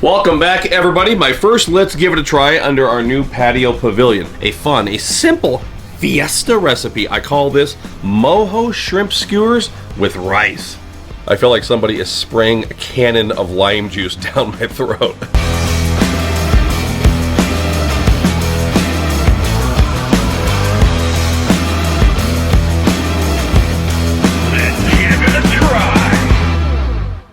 Welcome back, everybody. My first Let's Give It a Try under our new patio pavilion. A fun, a simple fiesta recipe. I call this Mojo shrimp skewers with rice. I feel like somebody is spraying a cannon of lime juice down my throat.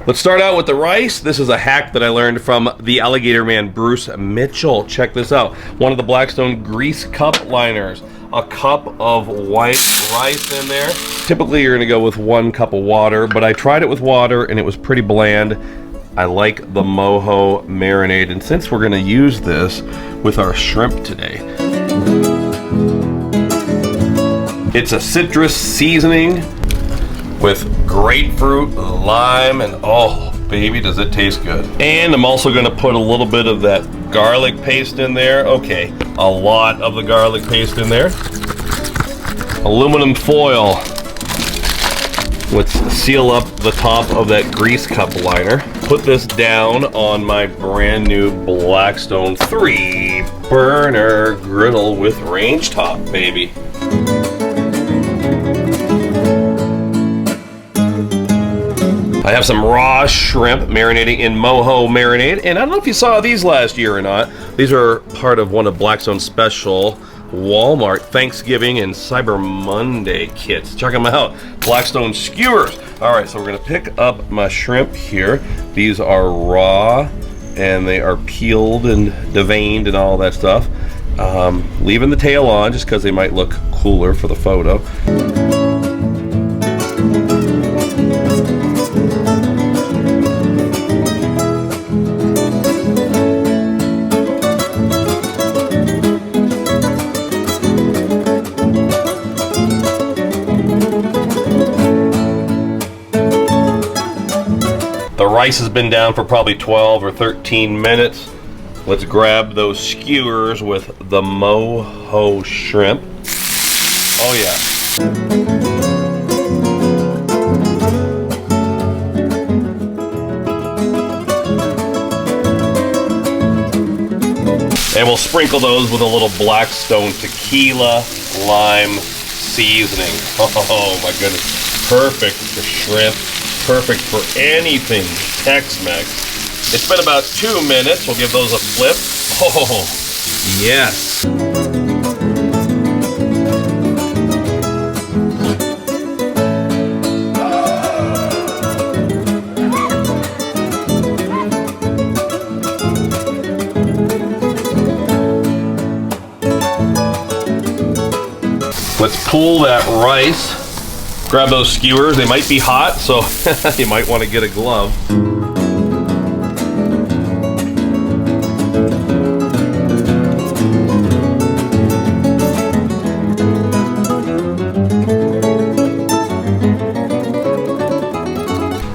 Let's start out with the rice. This is a hack that I learned from the alligator man, Bruce Mitchell. Check this out. One of the Blackstone grease cup liners. A cup of white rice in there. Typically you're gonna go with 1 cup of water, but I tried it with water and it was pretty bland. I like the Mojo marinade, and since we're gonna use this with our shrimp today, it's a citrus seasoning with grapefruit, lime, and oh, baby, does it taste good. And I'm also gonna put a little bit of that garlic paste in there. Okay, a lot of the garlic paste in there. Aluminum foil. Let's seal up the top of that grease cup liner. Put this down on my brand new Blackstone 3-burner griddle with range top, baby. I have some raw shrimp marinating in Mojo marinade, and I don't know if you saw these last year or not. These are part of one of Blackstone's special Walmart Thanksgiving and Cyber Monday kits. Check them out, Blackstone Skewers. All right, so we're gonna pick up my shrimp here. These are raw, and they are peeled and deveined and all that stuff. Leaving the tail on just because they might look cooler for the photo. The rice has been down for probably 12 or 13 minutes. Let's grab those skewers with the Mojo shrimp. Oh yeah. And we'll sprinkle those with a little Blackstone tequila lime seasoning. Oh my goodness. Perfect for shrimp. Perfect for anything Tex-Mex. It's been about 2 minutes. We'll give those a flip. Oh, yes. Let's pull that rice. Grab those skewers. They might be hot, so you might want to get a glove.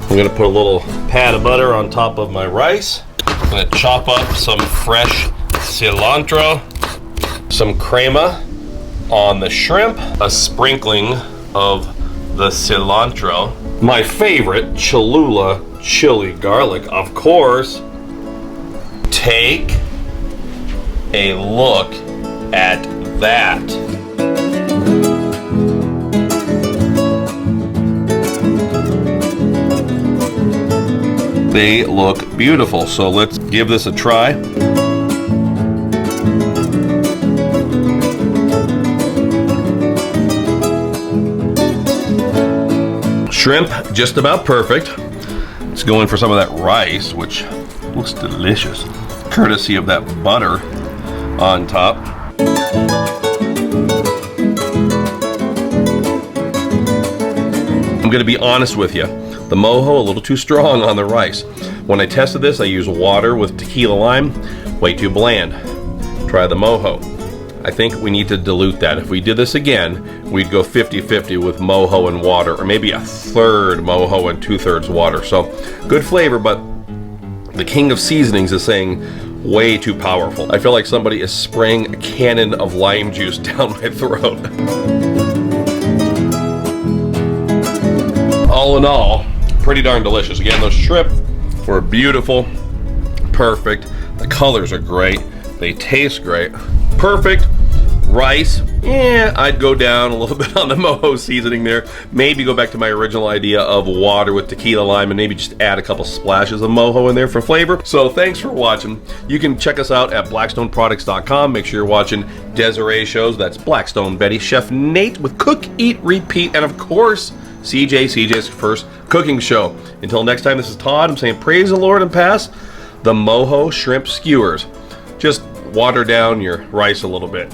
I'm going to put a little pat of butter on top of my rice. I'm going to chop up some fresh cilantro, some crema on the shrimp, a sprinkling of the cilantro, my favorite Cholula chili garlic, of course. Take a look at that. They look beautiful, so let's give this a try. Shrimp, just about perfect. Let's go in for some of that rice, which looks delicious, courtesy of that butter on top. I'm gonna be honest with you. The Mojo, a little too strong on the rice. When I tested this, I used water with tequila lime, way too bland. Try the Mojo. I think we need to dilute that. If we did this again, we'd go 50-50 with Mojo and water, or maybe a third Mojo and 2/3 water. So good flavor, but the king of seasonings is saying way too powerful. I feel like somebody is spraying a cannon of lime juice down my throat. All in all, pretty darn delicious. Again, those shrimp were beautiful. perfect. The colors are great. They taste great. Perfect. Rice, yeah, I'd go down a little bit on the Mojo seasoning there. Maybe go back to my original idea of water with tequila lime and maybe just add a couple splashes of Mojo in there for flavor. So thanks for watching. You can check us out at blackstoneproducts.com. Make sure you're watching Desiree shows. That's Blackstone Betty, Chef Nate with Cook, Eat, Repeat, and of course, CJ's first cooking show. Until next time, this is Todd. I'm saying praise the Lord and pass the Mojo shrimp skewers. Just water down your rice a little bit.